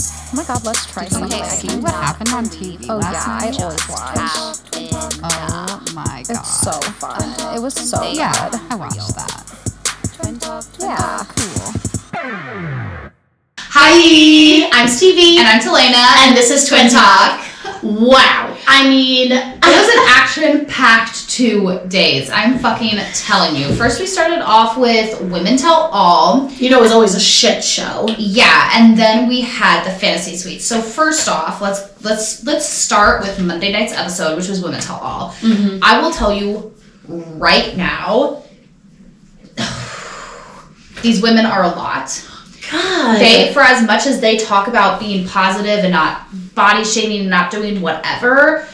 Oh my god, let's try something. See what happened on TV last night? I always watch. Oh my god. It's so fun. It was so Yeah, good. I watched that. Yeah. Cool. Hi, I'm Stevie. And I'm Talena. And this is Twin Talk. Wow. I mean, it was an action-packed 2 days. I'm fucking telling you. First, we started off with Women Tell All. You know, it was always a shit show. Yeah, and then we had the fantasy suite. So first off, let's start with Monday night's episode, which was Women Tell All. Mm-hmm. I will tell you right now, these women are a lot. God. They, for as much as they talk about being positive and not body shaming and not doing whatever,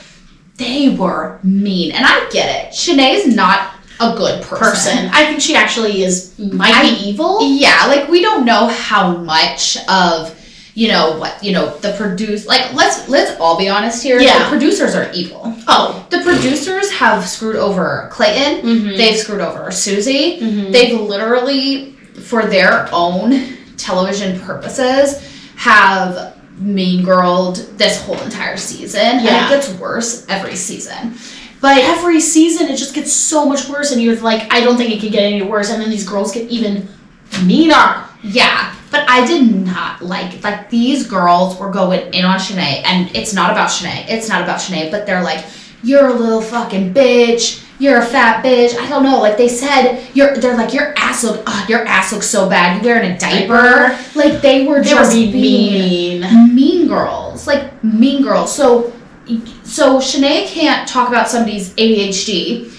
they were mean. And I get it. Shanae's not a good person. I think she actually might be evil. Yeah, like we don't know how much of, the let's all be honest here. Yeah. The producers are evil. Oh. The producers have screwed over Clayton. Mm-hmm. They've screwed over Susie. Mm-hmm. They've literally, for their own television purposes, have mean girled this whole entire season. Yeah. And it gets worse every season. But every season it just gets so much worse and you're like, I don't think it could get any worse, and then these girls get even meaner. Yeah. But I did not like these girls were going in on Shanae, and it's not about Shanae, but they're like, you're a little fucking bitch. You're a fat bitch. I don't know. Like they said, they're like, your ass looks so bad. You're wearing a diaper. Like they were being mean girls. Like mean girls. So Shanae can't talk about somebody's ADHD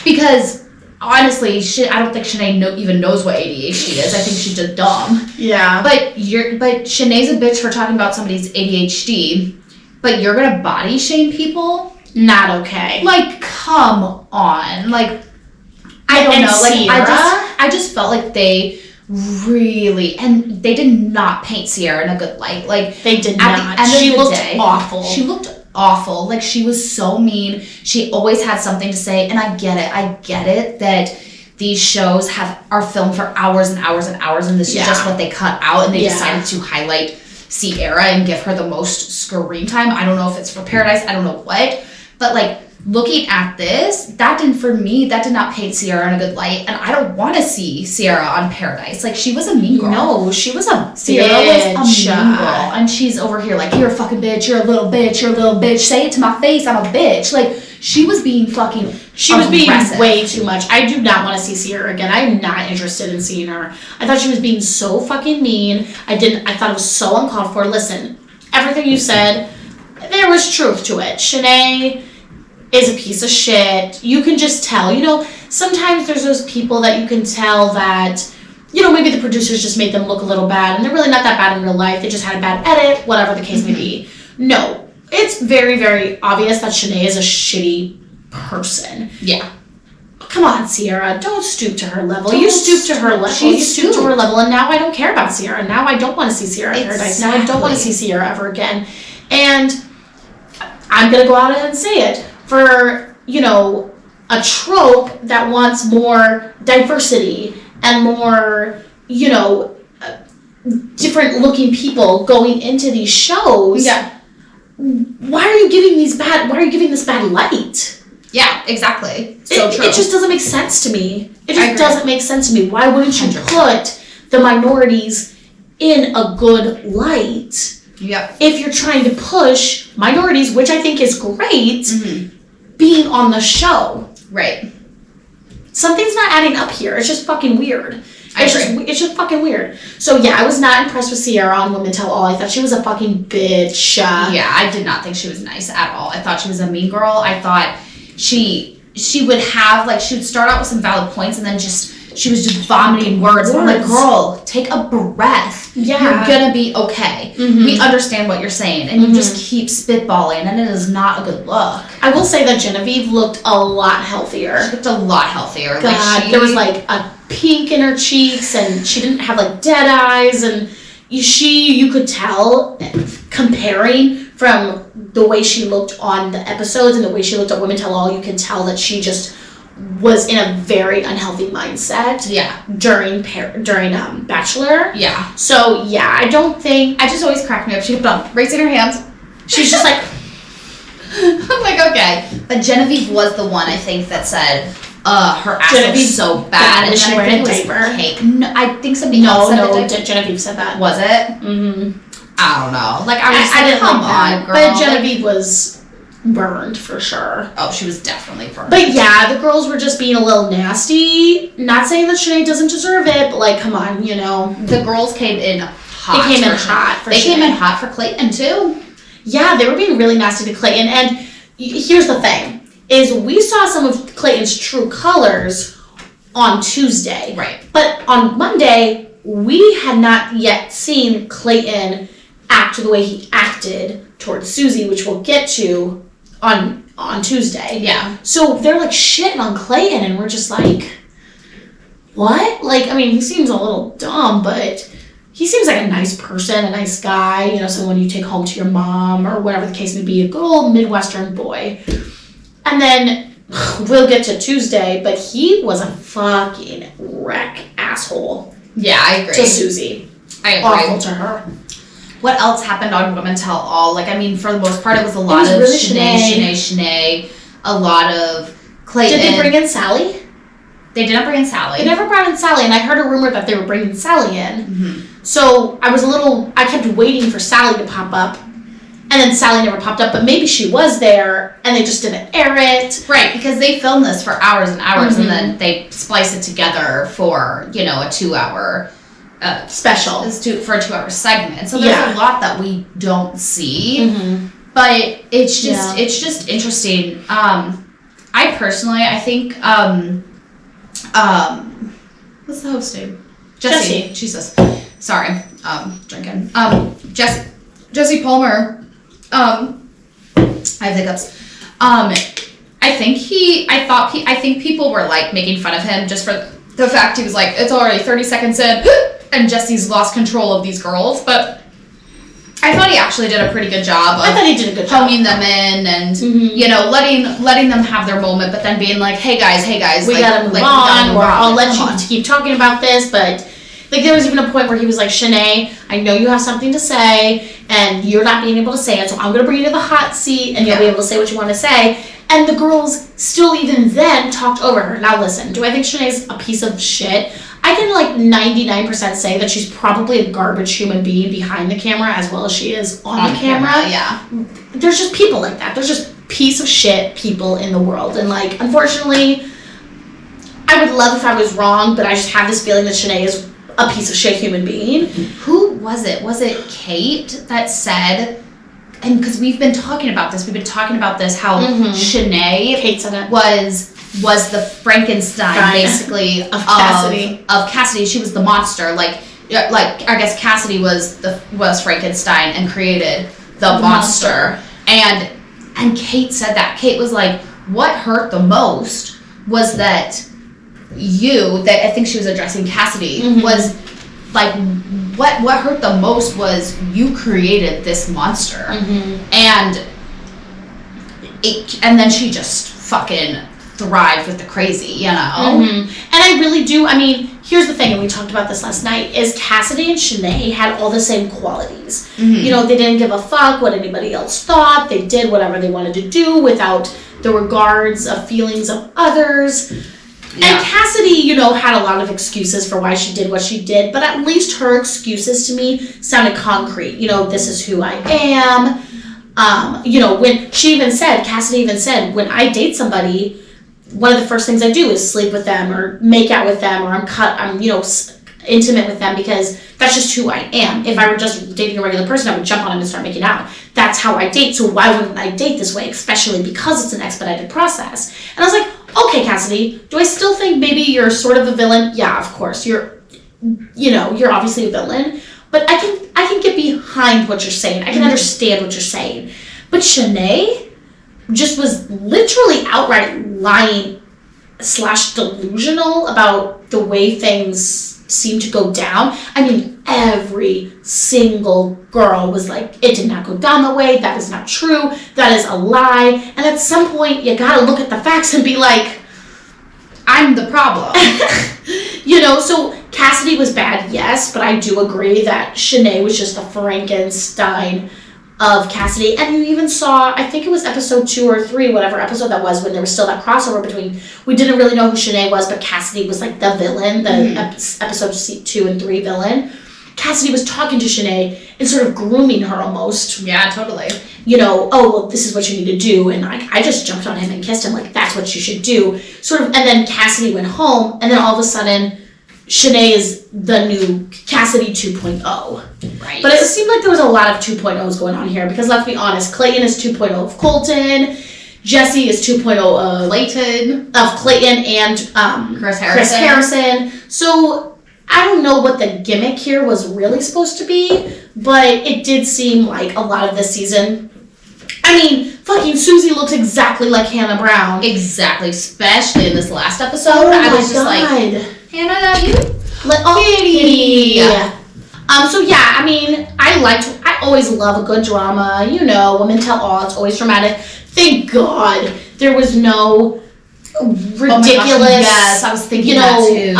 because honestly, I don't think Shanae even knows what ADHD is. I think she's just dumb. Yeah. But Shanae's a bitch for talking about somebody's ADHD, but you're gonna body shame people? Not okay. Like, come on. Like, I don't know. Like, Sierra? I just felt like they really, and they did not paint Sierra in a good light. Like, they did at not. The end She of the looked day, awful. She looked awful. Like, she was so mean. She always had something to say, and I get it that these shows are filmed for hours and hours and hours, and this is just what they cut out, and they decided to highlight Sierra and give her the most screen time. I don't know if it's for Paradise. I don't know what. But, like, looking at this, that did not paint Sierra in a good light. And I don't want to see Sierra on Paradise. Like, she was a mean girl. No, she was a Sierra bitch. was a mean girl. And she's over here like, you're a fucking bitch, you're a little bitch, you're a little bitch. Say it to my face, I'm a bitch. Like, she was being fucking She was being way too much. I do not want to see Sierra again. I'm not interested in seeing her. I thought she was being so fucking mean. I thought it was so uncalled for. Listen, everything you said, there was truth to it. Shanae is a piece of shit. You can just tell. Sometimes there's those people that you can tell that, maybe the producers just made them look a little bad, and they're really not that bad in real life. They just had a bad edit, whatever the case may be. No, it's very, very obvious that Shanae is a shitty person. Yeah. Come on, Sierra. Don't stoop to her level. You stooped to her level. You stooped to her level, and now I don't care about Sierra. Now I don't want to see Sierra in Paradise. Now I don't want to see Sierra ever again. And I'm going to go out ahead and say it. For, a trope that wants more diversity and more, different looking people going into these shows. Yeah. Why are you giving this bad light? Yeah, exactly. So true. It just doesn't make sense to me. It just doesn't make sense to me. Why wouldn't you 100%. put the minorities in a good light? Yep. If you're trying to push minorities, which I think is great, being on the show. Right. Something's not adding up here. It's just fucking weird. It's just fucking weird. So yeah, I was not impressed with Sierra on Women Tell All. I thought she was a fucking bitch. Yeah, I did not think she was nice at all. I thought she was a mean girl. I thought she would have, she would start out with some valid points and then she was just vomiting words. And I'm like, girl, take a breath. Yeah. You're gonna be okay. Mm-hmm. We understand what you're saying. And you just keep spitballing, and it is not a good look. I will say that Genevieve looked a lot healthier. She looked a lot healthier. God, there was a pink in her cheeks, and she didn't have dead eyes, and you could tell, comparing from the way she looked on the episodes and the way she looked at Women Tell All, you can tell that she just was in a very unhealthy mindset. Yeah. During Bachelor. Yeah. So yeah, I don't think. I just always crack me up. She kept on raising her hands. She's just like. I'm like, okay. But Genevieve was the one, I think, that said, her ass Genevieve's was so bad. Was she wearing a diaper? Kate. No, I think somebody else said the Genevieve said that. Was it? Mm-hmm. I don't know. Like, I didn't come like on, that. girl. But Genevieve was burned for sure. Oh, she was definitely burned. But yeah, the girls were just being a little nasty. Not saying that Shanae doesn't deserve it, but like, come on, you know. The girls came in hot. They came in hot for They Shanae. came in hot for Clayton, too. Yeah, they were being really nasty to Clayton. And here's the thing, is we saw some of Clayton's true colors on Tuesday. Right. But on Monday, we had not yet seen Clayton act the way he acted towards Susie, which we'll get to on Tuesday. Yeah. So they're like shitting on Clayton, and we're just like, what? Like, I mean, he seems a little dumb, but he seems like a nice person, a nice guy, you know, someone you take home to your mom or whatever the case may be, a good old Midwestern boy. And then we'll get to Tuesday, but he was a fucking wreck asshole. Yeah, I agree. To Susie. I agree. Awful to her. What else happened on Women Tell All? Like, I mean, for the most part, it was a lot of really Shanae, a lot of Clayton. Did they bring in Sally? They didn't bring in Sally. They never brought in Sally, and I heard a rumor that they were bringing Sally in. Mm-hmm. So I kept waiting for Sally to pop up, and then Sally never popped up, but maybe she was there, and they just didn't air it. Right, because they filmed this for hours and hours, Mm-hmm. and then they splice it together for, you know, a 2-hour Special. for a 2-hour segment. So there's a lot that we don't see, Mm-hmm. but it's just interesting. I personally, I think, what's the host name? Jesse. Jesus. Sorry. Drinking. Jesse Palmer. I have hiccups. I think people were like making fun of him just for the fact he was like, it's already 30 seconds in, and Jesse's lost control of these girls, but I thought he actually did a pretty good job of honing them in and, you know, letting them have their moment, but then being like, hey guys, we gotta move on, or I'll let you keep talking about this, but like there was even a point where he was like, Shanae, I know you have something to say, and you're not being able to say it, so I'm gonna bring you to the hot seat, and you'll be able to say what you want to say. And the girls still even then talked over her. Now listen, do I think Shanae's a piece of shit? I can like 99% say that she's probably a garbage human being behind the camera as well as she is on the camera. Yeah. There's just people like that. There's just piece of shit people in the world. And like, unfortunately, I would love if I was wrong, but I just have this feeling that Shanae is a piece of shit human being. Who was it? Was it Kate that said, and because we've been talking about this, how Shanae Kate said it. was the Frankenstein, basically, of Cassidy. Of Cassidy. She was the monster. Like I guess Cassidy was Frankenstein and created the monster. And Kate said that. Kate was like, what hurt the most was that I think she was addressing Cassidy, was like, what hurt the most was you created this monster. And then she just fucking thrived with the crazy, you know? And I really do, I mean, here's the thing, and we talked about this last night, is Cassidy and Shanae had all the same qualities. You know, they didn't give a fuck what anybody else thought. They did whatever they wanted to do without the regards of feelings of others. And Cassidy, you know, had a lot of excuses for why she did what she did, but at least her excuses to me sounded concrete. You know, this is who I am. You know, when Cassidy even said, when I date somebody, one of the first things I do is sleep with them or make out with them, or I'm you know, intimate with them, because that's just who I am. If I were just dating a regular person, I would jump on him and start making out. That's how I date, so why wouldn't I date this way, especially because it's an expedited process? And I was like, okay, Cassidy, do I still think maybe you're sort of a villain? Yeah, of course. You're obviously a villain, but I can get behind what you're saying. I can understand what you're saying. But Shanae just was literally outright lying / delusional about the way things seem to go down. I mean, every single girl was like, it did not go down that way. That is not true. That is a lie. And at some point, you gotta look at the facts and be like, I'm the problem. You know, so Cassidy was bad, yes, but I do agree that Shanae was just a Frankenstein of Cassidy. And you even saw, I think it was episode 2 or 3, whatever episode that was, when there was still that crossover between, we didn't really know who Shanae was, but Cassidy was like the villain, the episode 2 and 3 villain. Cassidy was talking to Shanae and sort of grooming her almost. Yeah, totally. You know, oh, well, this is what you need to do. And I just jumped on him and kissed him, like, that's what you should do. Sort of, and then Cassidy went home, and then all of a sudden, Shanae is the new Cassidy 2.0. Right. But it seemed like there was a lot of 2.0s going on here, because let's be honest, Clayton is 2.0 of Colton, Jesse is 2.0 of Clayton and Chris Chris Harrison. So I don't know what the gimmick here was really supposed to be, but it did seem like a lot of this season. I mean, fucking Susie looks exactly like Hannah Brown. Exactly, especially in this last episode. I was just like, Hannah, you? Kitty. So yeah, I mean, I always love a good drama. You know, women tell all, it's always dramatic. Thank God there was no ridiculous, yes, I was thinking that too.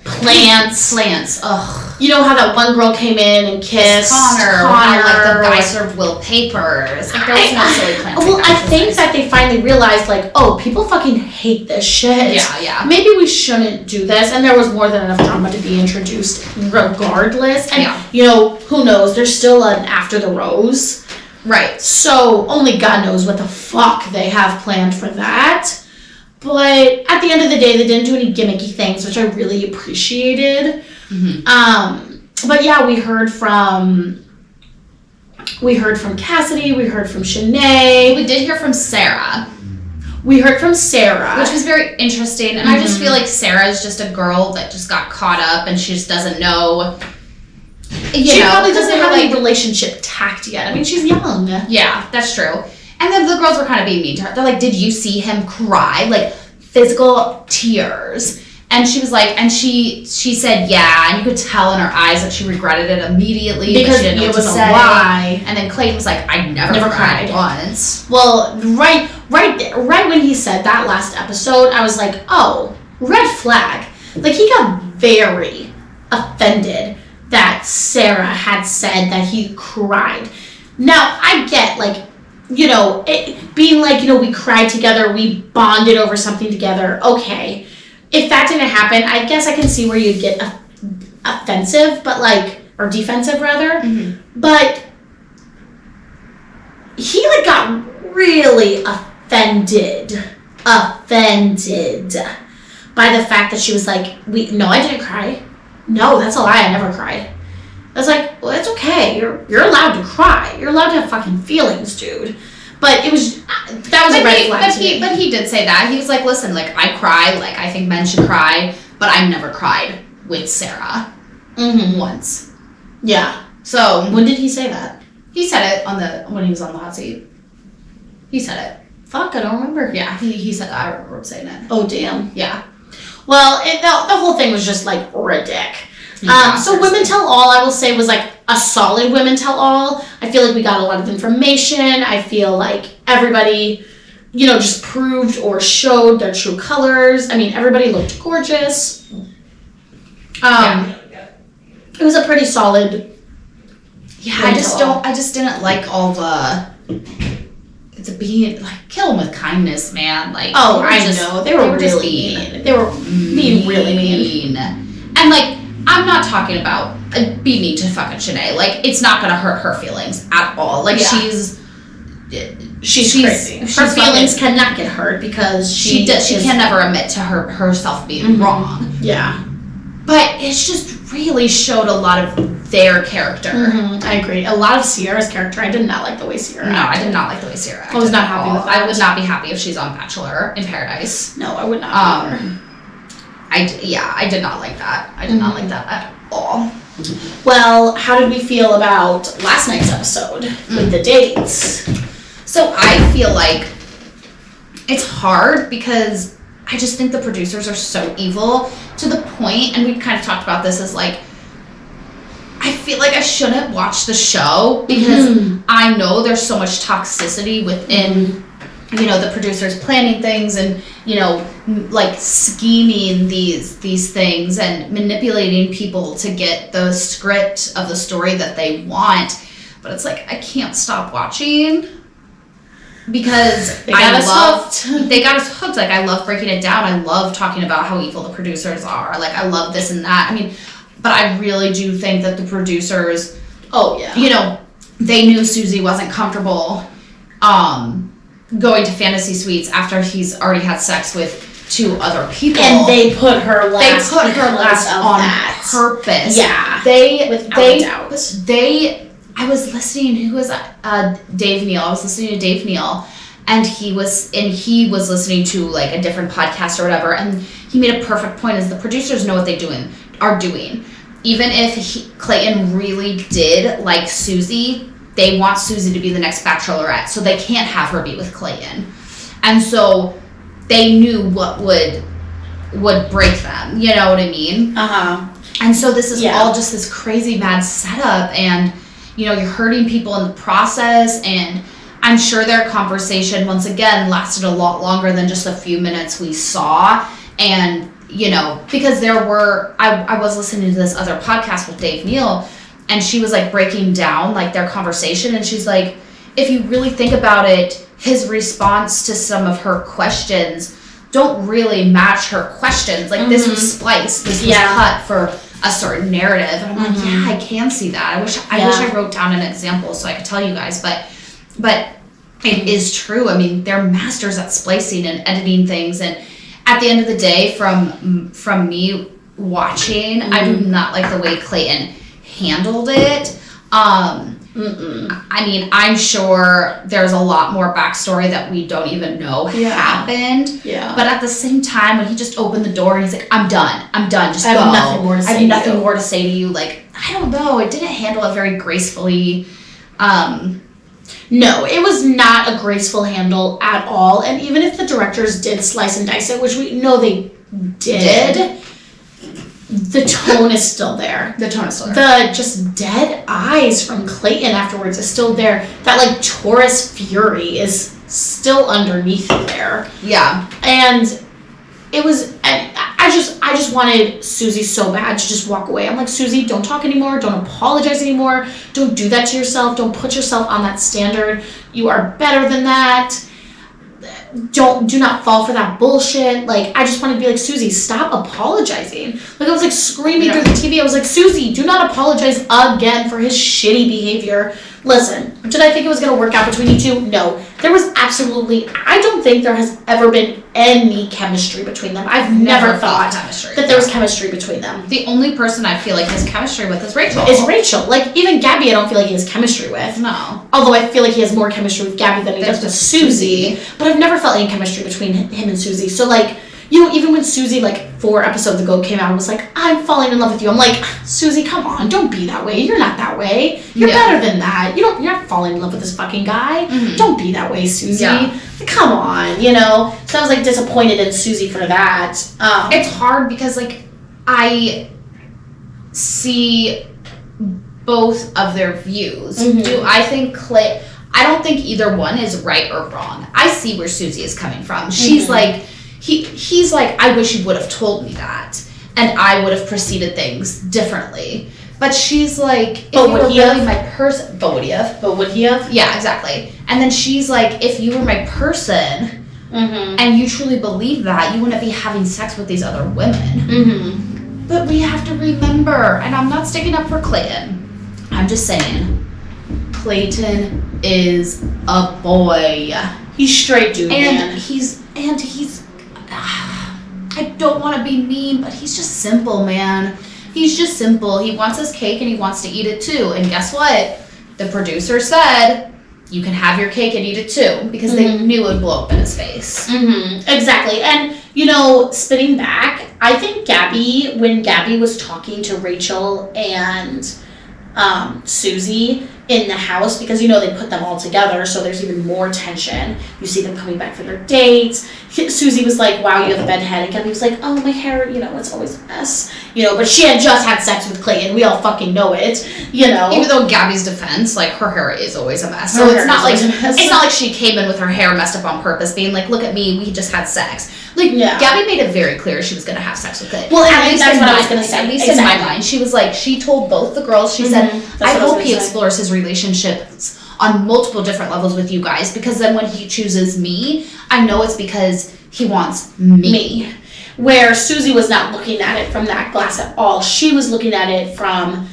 Plants. Ugh. You know how that one girl came in and kissed Connor. How, like, the guy served Will papers. Like, there was no silly plants. Well, I think that they finally realized, like, oh, people fucking hate this shit. Yeah. Maybe we shouldn't do this. And there was more than enough drama to be introduced regardless. And, you know, who knows? There's still an After the Rose. Right. So only God knows what the fuck they have planned for that. But at the end of the day, they didn't do any gimmicky things, which I really appreciated. But yeah, we heard from Cassidy, we heard from Shanae. We did hear from Sarah. We heard from Sarah. Which was very interesting. And I just feel like Sarah is just a girl that just got caught up and she just doesn't know. She probably doesn't have any relationship tact yet. I mean, she's young. Yeah, that's true. And then the girls were kind of being mean to her. They're like, did you see him cry? Like, physical tears. And she was like, and she said, yeah, and you could tell in her eyes that she regretted it immediately. Because she didn't know it what was to a say. lie. And then Clayton was like, I never cried once. Well, right when he said that last episode, I was like, oh, red flag. Like, he got very offended that Sarah had said that he cried. Now, I get, like, you know, it being like, you know, we cried together, we bonded over something together, okay. If that didn't happen, I guess I can see where you'd get offensive, but like, or defensive rather. But he like got really offended by the fact that she was like, no, I didn't cry. No, that's a lie, I never cried. I was like, well, it's okay. You're allowed to cry. You're allowed to have fucking feelings, dude. But it was, that was a red flag to me. But he did say that. He was like, listen, like, I cry, like, I think men should cry, but I never cried with Sarah. Once. Yeah. So, when did he say that? He said it when he was on the hot seat. He said it. Fuck, I don't remember. Yeah, he said that. I remember him saying it. Oh, damn. Yeah. Well, the whole thing was just, like, ridiculous. Yeah, so Women Tell All, I will say, was like a solid Women Tell All. I feel like we got a lot of information. I feel like everybody, you know, just proved or showed their true colors. I mean, everybody looked gorgeous. It was a pretty solid. Yeah, I just didn't like all the being like, kill them with kindness, man. Like, oh, I know. They were really mean. They were being really mean. And like, I'm not talking about be mean to fucking Shanae. Like, it's not gonna hurt her feelings at all. Like, she's crazy. Her feelings cannot get hurt because she can never admit to herself being wrong. Yeah. But it's just really showed a lot of their character. I agree. A lot of Sierra's character. I did not like the way Sierra acted. I did not like the way Sierra acted. I was not happy with that. I would not be happy if she's on Bachelor in Paradise. No, I would not either. I did not like that. I did not like that at all. Well, how did we feel about last night's episode with the dates? So I feel like it's hard because I just think the producers are so evil to the point, and we kind of talked about this, as like, I feel like I shouldn't watch the show because I know there's so much toxicity within you know, the producers planning things and, you know, like scheming these things and manipulating people to get the script of the story that they want. But it's like, I can't stop watching because they got us hooked. They got us hooked. Like, I love breaking it down. I love talking about how evil the producers are. Like, I love this and that. I mean, but I really do think that the producers, you know, they knew Susie wasn't comfortable going to fantasy suites after he's already had sex with 2 other people. And they put her last. They put her last on purpose. Yeah. Without a doubt. I was listening, who was Dave Neal. I was listening to Dave Neal, and he was listening to like a different podcast or whatever, and he made a perfect point is the producers know what they are doing. Even if Clayton really did like Susie, they want Susie to be the next Bachelorette, so they can't have her be with Clayton. And so they knew what would break them, you know what I mean? And so this is all just this crazy bad setup, and you know, you're hurting people in the process, and I'm sure their conversation, once again, lasted a lot longer than just a few minutes we saw. And, you know, because I was listening to this other podcast with Dave Neal, and she was, like, breaking down, like, their conversation, and she's like, if you really think about it, his response to some of her questions don't really match her questions. Like, this was spliced. This was cut for a certain narrative. And I'm like, yeah, I can see that. I wish I wrote down an example so I could tell you guys, but it is true. I mean, they're masters at splicing and editing things, and at the end of the day, from me watching, I do not like the way Clayton handled it. I mean, I'm sure there's a lot more backstory that we don't even know happened. Yeah. But at the same time, when he just opened the door and he's like, I'm done. Just go. I have nothing more to say. I have nothing more to say to you. Like, I don't know. It didn't handle it very gracefully. No, it was not a graceful handle at all. And even if the directors did slice and dice it, which we know they did. The tone is still there. The just dead eyes from Clayton afterwards is still there. That, like, Taurus fury is still underneath there. Yeah. And it was, I just wanted Susie so bad to just walk away. I'm like, Susie, don't talk anymore. Don't apologize anymore. Don't do that to yourself. Don't put yourself on that standard. You are better than that. Do not fall for that bullshit. Like, I just wanted to be like, Susie, stop apologizing. Like, I was like screaming through the TV. I was like, Susie, do not apologize again for his shitty behavior. Listen, did I think it was going to work out between you two? No. There was absolutely, I don't think there has ever been any chemistry between them. I've never thought that there was chemistry between them. The only person I feel like has chemistry with is Rachel. Like, even Gabby, I don't feel like he has chemistry with. No. Although I feel like he has more chemistry with Gabby than he does with Susie. But I've never felt any chemistry between him and Susie. So, like, you know, even when Susie, like, 4 episodes ago came out and was like, I'm falling in love with you. I'm like, Susie, come on, don't be that way. You're not that way. You're better than that. You're not falling in love with this fucking guy. Don't be that way, Susie. Like, come on, you know? So I was, like, disappointed in Susie for that. It's hard because, like, I see both of their views. I don't think either one is right or wrong. I see where Susie is coming from. She's like, he's like, I wish you would have told me that, and I would have proceeded things differently. But she's like, if you were really my person, but would he have? Yeah, exactly. And then she's like, if you were my person, and you truly believe that, you wouldn't be having sex with these other women. But we have to remember, and I'm not sticking up for Clayton. I'm just saying, Clayton is a boy. He's straight dude, man. He's I don't want to be mean, but he's just simple, man. He's just simple. He wants his cake and he wants to eat it too. And guess what? The producer said, you can have your cake and eat it too, because they knew it would blow up in his face. Exactly. And, you know, spinning back, I think when Gabby was talking to Rachel and Susie, in the house because they put them all together, so there's even more tension. You see them coming back for their dates. Susie was like, wow, you have a bed head, and Gabby was like, oh, my hair, it's always a mess, but she had just had sex with Clayton. We all fucking know it, Even though Gabby's defense, like, her hair is always a mess. So it's not like she came in with her hair messed up on purpose, being like, look at me, we just had sex. Like, Gabby made it very clear she was going to have sex with Clayton. Well, at least that's what I was going to say. At least in my mind, she was like, she told both the girls, she said, I hope he explores his relationships on multiple different levels with you guys, because then when he chooses me, I know it's because he wants me. Where Susie was not looking at it from that glass at all. She was looking at it from,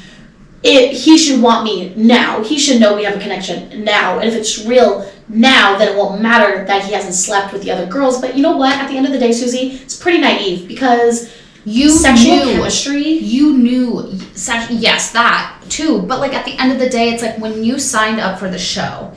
he should want me now. He should know we have a connection now. And if it's real now, then it won't matter that he hasn't slept with the other girls. But you know what? At the end of the day, Susie, it's pretty naive because sexual chemistry. You knew, yes, that too. But like at the end of the day, it's like when you signed up for the show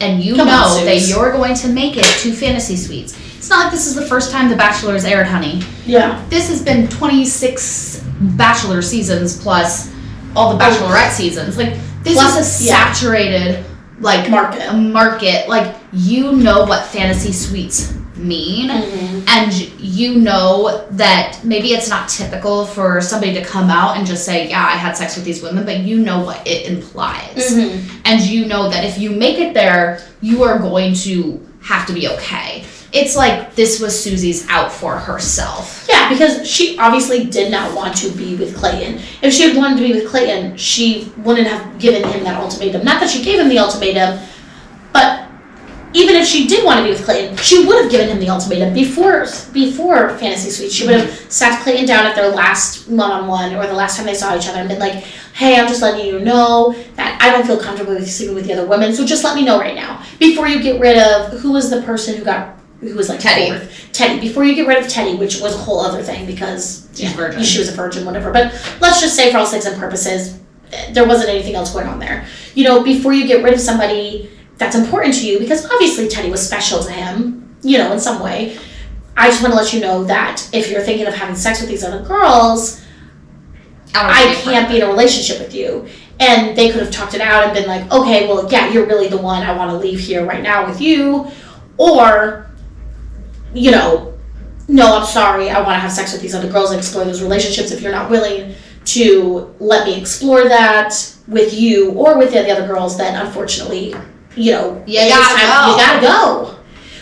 and you know that you're going to make it to Fantasy Suites. It's not like this is the first time The Bachelor has aired, honey. Yeah. This has been 26 Bachelor seasons plus all the Bachelorette seasons. Like, this is a saturated, like, market. Like, you know what Fantasy Suites mean. And you know that maybe it's not typical for somebody to come out and just say, yeah, I had sex with these women, but you know what it implies. And you know that if you make it there, you are going to have to be okay. It's like this was Susie's out for herself. Yeah, because she obviously did not want to be with Clayton. If she had wanted to be with Clayton, she wouldn't have given him that ultimatum. Not that she gave him the ultimatum, but even if she did want to be with Clayton, she would have given him the ultimatum before Fantasy Suite. She would have sat Clayton down at their last one-on-one or the last time they saw each other and been like, hey, I'm just letting you know that I don't feel comfortable with sleeping with the other women, so just let me know right now. Before you get rid of, who was the person who was like Teddy. Teddy. Before you get rid of Teddy, which was a whole other thing because she was a virgin, whatever. But let's just say for all intents and purposes, there wasn't anything else going on there. Before you get rid of somebody that's important to you, because obviously Teddy was special to him, in some way. I just want to let you know that if you're thinking of having sex with these other girls, I can't be in a relationship with you. And they could have talked it out and been like, okay, well, yeah, you're really the one. I want to leave here right now with you. Or, no, I'm sorry. I want to have sex with these other girls and explore those relationships. If you're not willing to let me explore that with you or with the other girls, then unfortunately, you gotta go.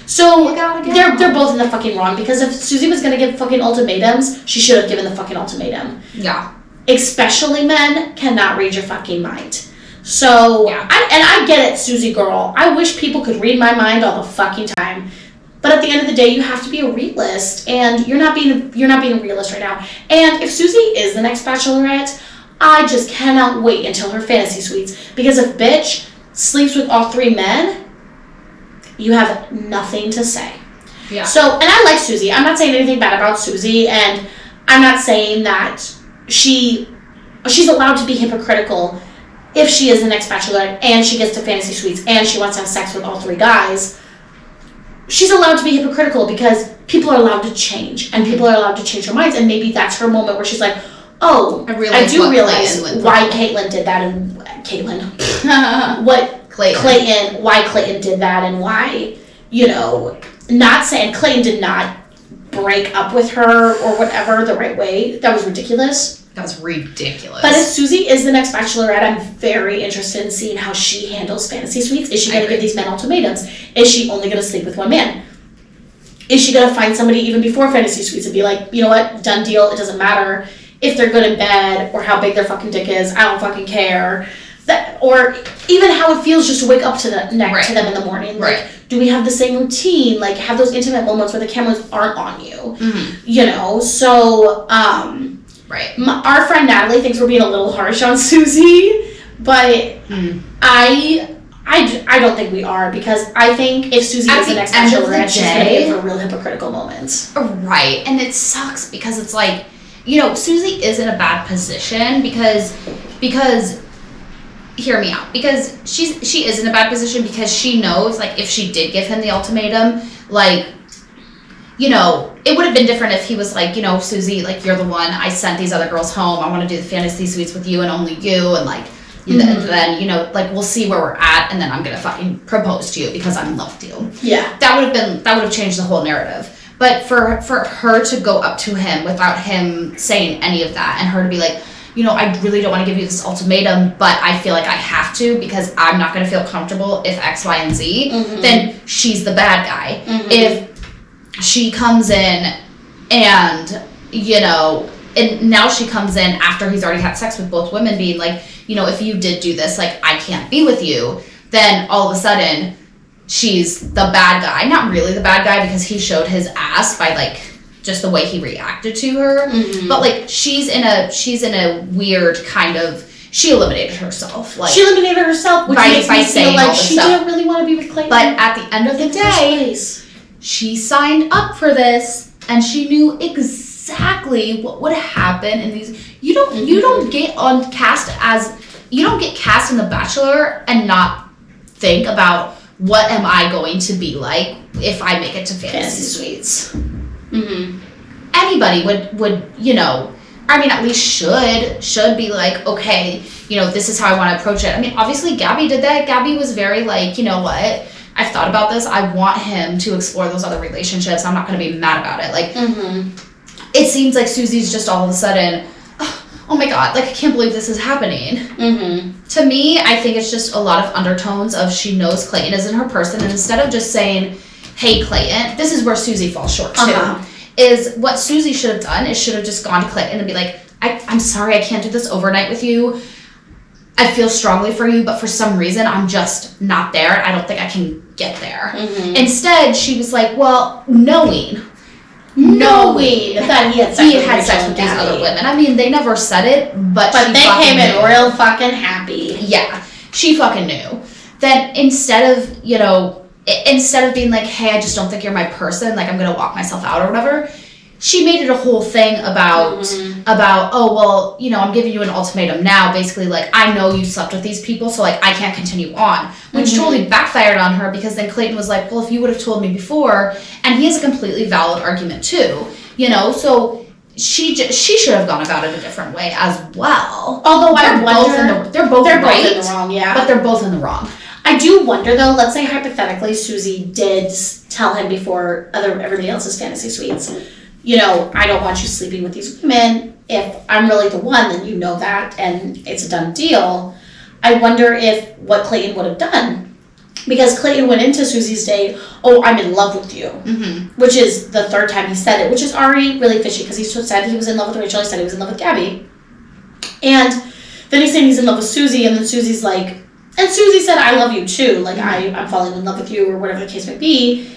So they're both in the fucking wrong, because if Susie was gonna give fucking ultimatums, she should have given the fucking ultimatum. Yeah. Especially men cannot read your fucking mind. So I get it, Susie girl. I wish people could read my mind all the fucking time. But at the end of the day, you have to be a realist, and you're not being a realist right now. And if Susie is the next Bachelorette, I just cannot wait until her Fantasy Suites, because if bitch sleeps with all three men, you have nothing to say. Yeah. So, and I like Susie. I'm not saying anything bad about Susie, and I'm not saying that she's allowed to be hypocritical if she is the next Bachelorette and she gets to Fantasy Suites and she wants to have sex with all three guys. She's allowed to be hypocritical because people are allowed to change, and people are allowed to change their minds, and maybe that's her moment where she's like, oh, I do realize why Caitlyn did that, and why Clayton did that, and why, not saying Clayton did not break up with her or whatever the right way. That was ridiculous. That was ridiculous. But if Susie is the next Bachelorette, I'm very interested in seeing how she handles Fantasy Suites. Is she going to give these men ultimatums? Is she only going to sleep with one man? Is she going to find somebody even before Fantasy Suites and be like, you know what, done deal, it doesn't matter if they're good in bed or how big their fucking dick is, I don't fucking care. Or even how it feels just to wake up to them in the morning. Like, do we have the same routine? Like, have those intimate moments where the cameras aren't on you. So, our friend Natalie thinks we're being a little harsh on Susie, but I don't think we are, because I think if Susie is the next Bachelorette, she's going to give her real hypocritical moments. Right, and it sucks because it's like, Susie is in a bad position because hear me out, because she is in a bad position because she knows, like, if she did give him the ultimatum, like, it would have been different if he was like, Susie, like, you're the one, I sent these other girls home, I want to do the Fantasy Suites with you and only you, and like, And then, you know, like, we'll see where we're at, and then I'm gonna fucking propose to you because I'm in love with you. Yeah. That would have changed the whole narrative. But for her to go up to him without him saying any of that, and her to be like, you know, I really don't want to give you this ultimatum, but I feel like I have to because I'm not going to feel comfortable if X, Y, and Z, then she's the bad guy. If she comes in and, you know, and now she comes in after he's already had sex with both women being like, you know, if you did do this, like, I can't be with you, then all of a sudden she's the bad guy. Not really the bad guy because he showed his ass by, like, just the way he reacted to her. But, like, she's in a weird kind of, she eliminated herself. Like, she eliminated herself, which makes me feel like she didn't really want to be with Clayton. But at the end of the day, she signed up for this, and she knew exactly what would happen in these. You don't get cast in The Bachelor and not think about what am I going to be like if I make it to Fantasy Suites. Anybody would, you know, I mean, at least should be like, okay, you know, this is how I want to approach it. I mean, obviously Gabby did that. Gabby was very like, you know what, I've thought about this. I want him to explore those other relationships. I'm not going to be mad about it. Like, it seems like Susie's just all of a sudden, oh my God, like, I can't believe this is happening. To me, I think it's just a lot of undertones of she knows Clayton isn't her person, and instead of just saying, hey, Clayton, this is where Susie falls short too. Is what Susie should have done is should have just gone to Clayton and be like, I'm sorry, I can't do this overnight with you. I feel strongly for you, but for some reason, I'm just not there. I don't think I can get there. Instead, she was like, well, knowing that he had sex with these other women. I mean, they never said it, but they came in real fucking happy. Yeah, she fucking knew. Then instead of being like, hey, I just don't think you're my person, like, I'm gonna walk myself out or whatever, she made it a whole thing about, oh, well, you know, I'm giving you an ultimatum now, basically, like, I know you slept with these people, so, like, I can't continue on, which totally backfired on her, because then Clayton was like, well, if you would have told me before, and he has a completely valid argument, too, you know, so she should have gone about it a different way as well. Although I wonder, they're both in right, the wrong, yeah. But they're both in the wrong. I do wonder, though, let's say hypothetically Susie did tell him before everybody else's fantasy suites, you know, I don't want you sleeping with these women. If I'm really the one, then you know that, and it's a done deal. I wonder if what Clayton would have done. Because Clayton went into Susie's date, oh, I'm in love with you. Which is the third time he said it, which is already really fishy, because he said he was in love with Rachel, he said he was in love with Gabby. And then he's saying he's in love with Susie, and then Susie's like, and Susie said, I love you too, like, I'm falling in love with you, or whatever the case may be.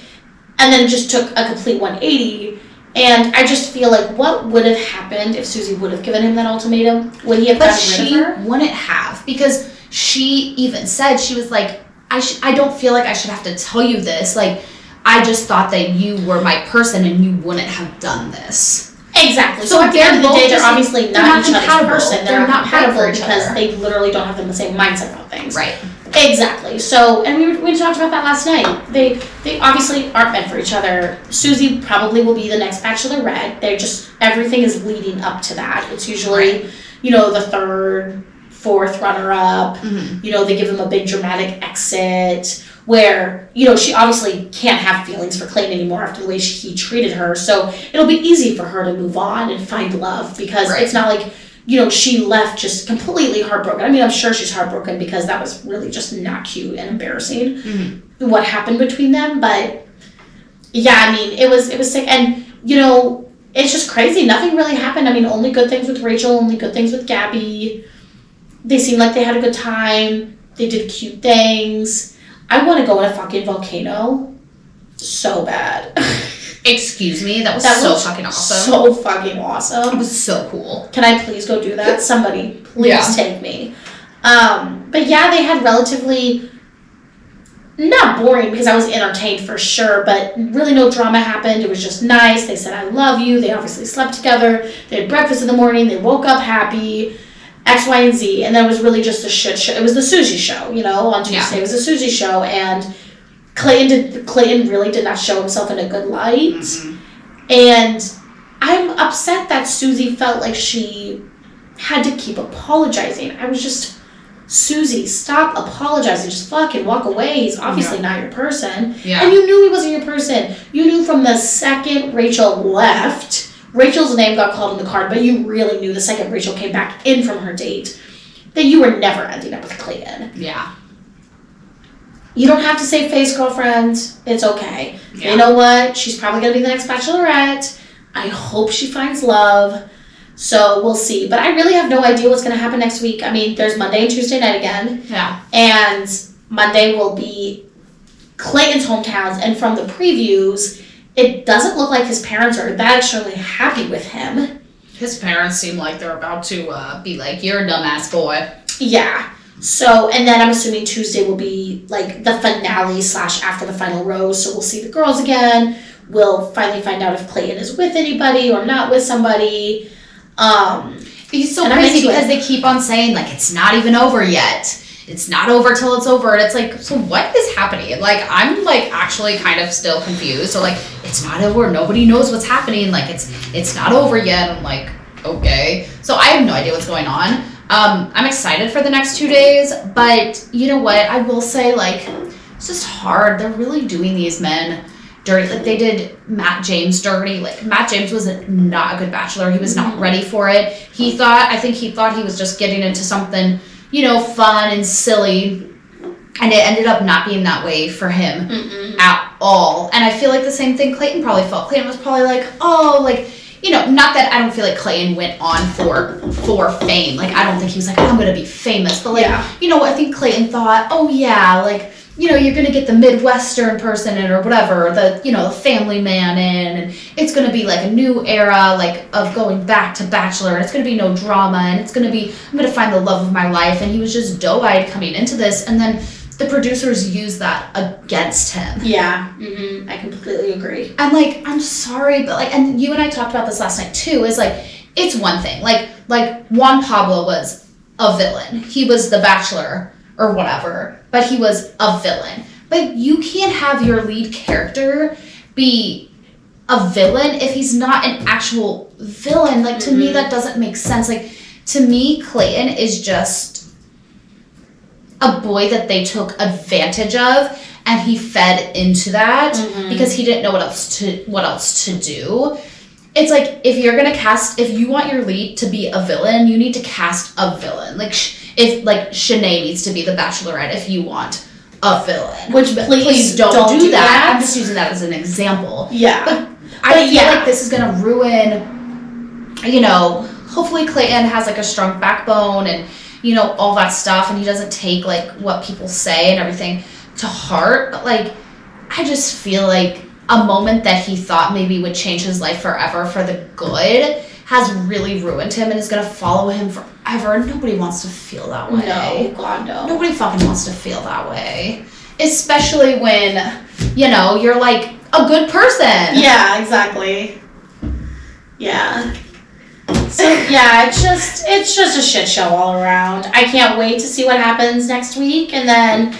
And then it just took a complete 180. And I just feel like, what would have happened if Susie would have given him that ultimatum? Would he have gotten rid of her? But she wouldn't have, because she even said, she was like, I don't feel like I should have to tell you this. Like, I just thought that you were my person and you wouldn't have done this. Exactly. So at the end of the day, they're obviously not each other's person. They're not compatible because they literally don't have the same mindset about things. Right. Exactly. So, and we talked about that last night. They obviously aren't meant for each other. Susie probably will be the next Bachelorette. They're just, everything is leading up to that. It's usually, you know, the third, fourth runner-up. You know, they give them a big dramatic exit where, you know, she obviously can't have feelings for Clayton anymore after the way he treated her. So it'll be easy for her to move on and find love, because it's not like, you know, she left just completely heartbroken. I mean, I'm sure she's heartbroken because that was really just not cute and embarrassing what happened between them. But yeah, I mean, it was sick. And, you know, it's just crazy. Nothing really happened. I mean, only good things with Rachel, only good things with Gabby. They seemed like they had a good time. They did cute things. I want to go in a fucking volcano so bad. Excuse me, that was so fucking awesome. So fucking awesome. It was so cool. Can I please go do that? Somebody, please take me. But yeah, they had relatively, not boring, because I was entertained for sure, but really no drama happened. It was just nice. They said, I love you. They obviously slept together. They had breakfast in the morning. They woke up happy. X, Y, and Z. And then it was really just a shit show. It was the Susie show, you know, on Tuesday. It was the Susie show, and Clayton really did not show himself in a good light. And I'm upset that Susie felt like she had to keep apologizing. I was just, Susie, stop apologizing. Just fucking walk away. He's obviously not your person. Yeah. And you knew he wasn't your person. You knew from the second Rachel left, Rachel's name got called in the card, but you really knew the second Rachel came back in from her date that you were never ending up with Clayton. Yeah. You don't have to save face, girlfriend. It's okay. Yeah. You know what? She's probably going to be the next Bachelorette. I hope she finds love. So we'll see. But I really have no idea what's going to happen next week. I mean, there's Monday and Tuesday night again. Yeah. And Monday will be Clayton's hometowns. And from the previews, it doesn't look like his parents are that extremely happy with him. His parents seem like they're about to be like, you're a dumbass boy. Yeah. So, and then I'm assuming Tuesday will be like the finale / after the final rose. So we'll see the girls again. We'll finally find out if Clayton is with anybody or not with somebody. It's so crazy because they keep on saying like it's not even over yet. It's not over till it's over. And it's like, so what is happening? Like I'm like actually kind of still confused. So like it's not over. Nobody knows what's happening. Like it's not over yet. I'm like, okay. So I have no idea what's going on. I'm excited for the next 2 days, but you know what? I will say, like, it's just hard. They're really doing these men dirty. Like, they did Matt James dirty. Like, Matt James was not a good bachelor. He was not ready for it. I think he thought he was just getting into something, you know, fun and silly, and it ended up not being that way for him at all. And I feel like the same thing Clayton probably felt. Clayton was probably like, oh, like, you know, not that I don't feel like Clayton went on for fame. Like, I don't think he was like, I'm going to be famous. But, like, you know, I think Clayton thought, oh, yeah, like, you know, you're going to get the Midwestern person in or whatever, the, you know, the family man in. And it's going to be, like, a new era, like, of going back to Bachelor. And it's going to be no drama. And it's going to be, I'm going to find the love of my life. And he was just doe-eyed coming into this. And then the producers use that against him. Yeah, I completely agree. And, like, I'm sorry, but, like, and you and I talked about this last night, too, is, like, it's one thing. Like Juan Pablo was a villain. He was the Bachelor or whatever, but he was a villain. But you can't have your lead character be a villain if he's not an actual villain. Like, to me, that doesn't make sense. Like, to me, Clayton is just a boy that they took advantage of, and he fed into that because he didn't know what else to do. It's like, if you want your lead to be a villain, you need to cast a villain. Like, if like Shanae needs to be the Bachelorette if you want a villain. Which please don't do that. I'm just using that as an example. Yeah. But I feel like this is gonna ruin, you know, hopefully Clayton has like a strong backbone and, you know, all that stuff, and he doesn't take like what people say and everything to heart. But like, I just feel like a moment that he thought maybe would change his life forever for the good has really ruined him and is gonna follow him forever. Nobody wants to feel that way. No, God, no. Nobody fucking wants to feel that way. Especially when, you know, you're like a good person. Yeah, exactly. Yeah. So yeah, it's just a shit show all around. I can't wait to see what happens next week, and then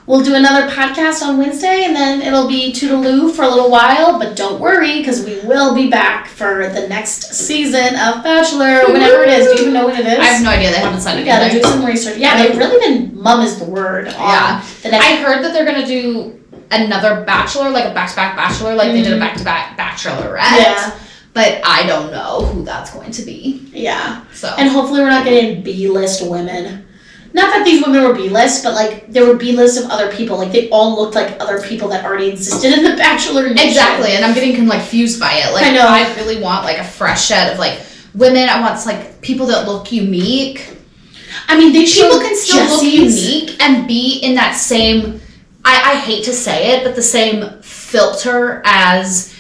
we'll do another podcast on Wednesday, and then it'll be toodaloo for a little while, but don't worry, because we will be back for the next season of Bachelor, or whenever it is. Do you even know when it is? I have no idea. They haven't said anything. Yeah, they're doing some research. Yeah, they've really been mum is the word on the next. I heard that they're going to do another Bachelor, like a back-to-back Bachelor, like they did a back-to-back Bachelorette. Yeah. But I don't know who that's going to be. Yeah. So. And hopefully we're not getting B-list women. Not that these women were B-list, but like there were B-lists of other people. Like they all looked like other people that already existed in the Bachelor Nation. Exactly, and I'm getting confused by it. Like I know. I really want like a fresh set of like women. I want like people that look unique. I mean, people can still look unique and be in that same. I hate to say it, but the same filter as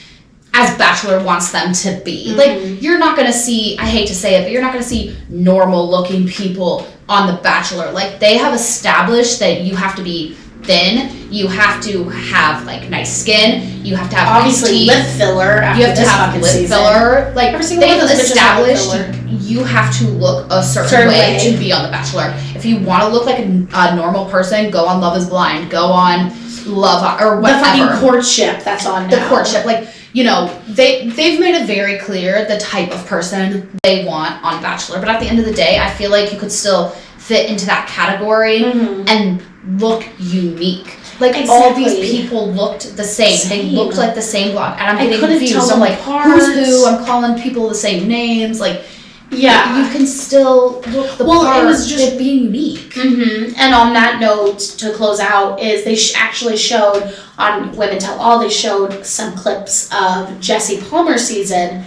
Bachelor wants them to be. Like, you're not gonna see, I hate to say it, but you're not gonna see normal looking people on The Bachelor. Like, they have established that you have to be thin, you have to have, like, nice skin, you have to have obviously nice teeth, lip filler after you have to have lip filler. Like, they've established you have to look a certain way to be on The Bachelor. If you want to look like a normal person, go on Love is Blind, go on Love, or whatever. The fucking courtship that's on now. The courtship, like, you know, they've made it very clear the type of person they want on Bachelor. But at the end of the day, I feel like you could still fit into that category Mhm. and look unique. Like all these Exactly. people looked the same. They Same. looked like the same block, and I'm I getting couldn't confused. tell I'm them like, apart. who's who? I'm calling people the same names. Like, Yeah. you can still look the Well, it part. was just- it being unique. Mm-hmm. And on that note, to close out, is they actually showed on Women Tell All, they showed some clips of Jesse Palmer's season,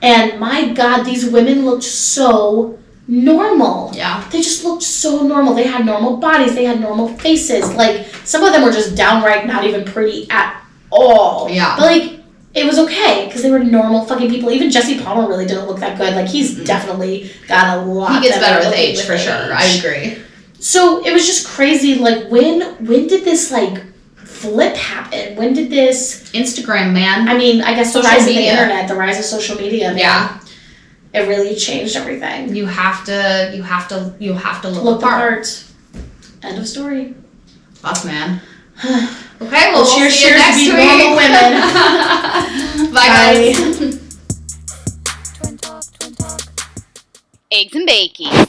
and my God, these women looked so normal. Yeah. They just looked so normal. They had normal bodies. They had normal faces. Like, some of them were just downright not even pretty at all. Yeah. But, like, it was okay because they were normal fucking people. Even Jesse Palmer really didn't look that good. Like, he's definitely got a lot. He gets better with looking age, for sure. I agree. So it was just crazy. Like, when did this like flip happen? When did this? Instagram, man. I mean, I guess the Social rise of media. the internet, the rise of social media. Man, Yeah. it really changed everything. You have to look Look the part. apart. End of story. Fuck, man. Okay, well, we'll cheers, see you cheers to next be week. normal women. Bye, guys. Twin talk, twin talk. Eggs and bacon.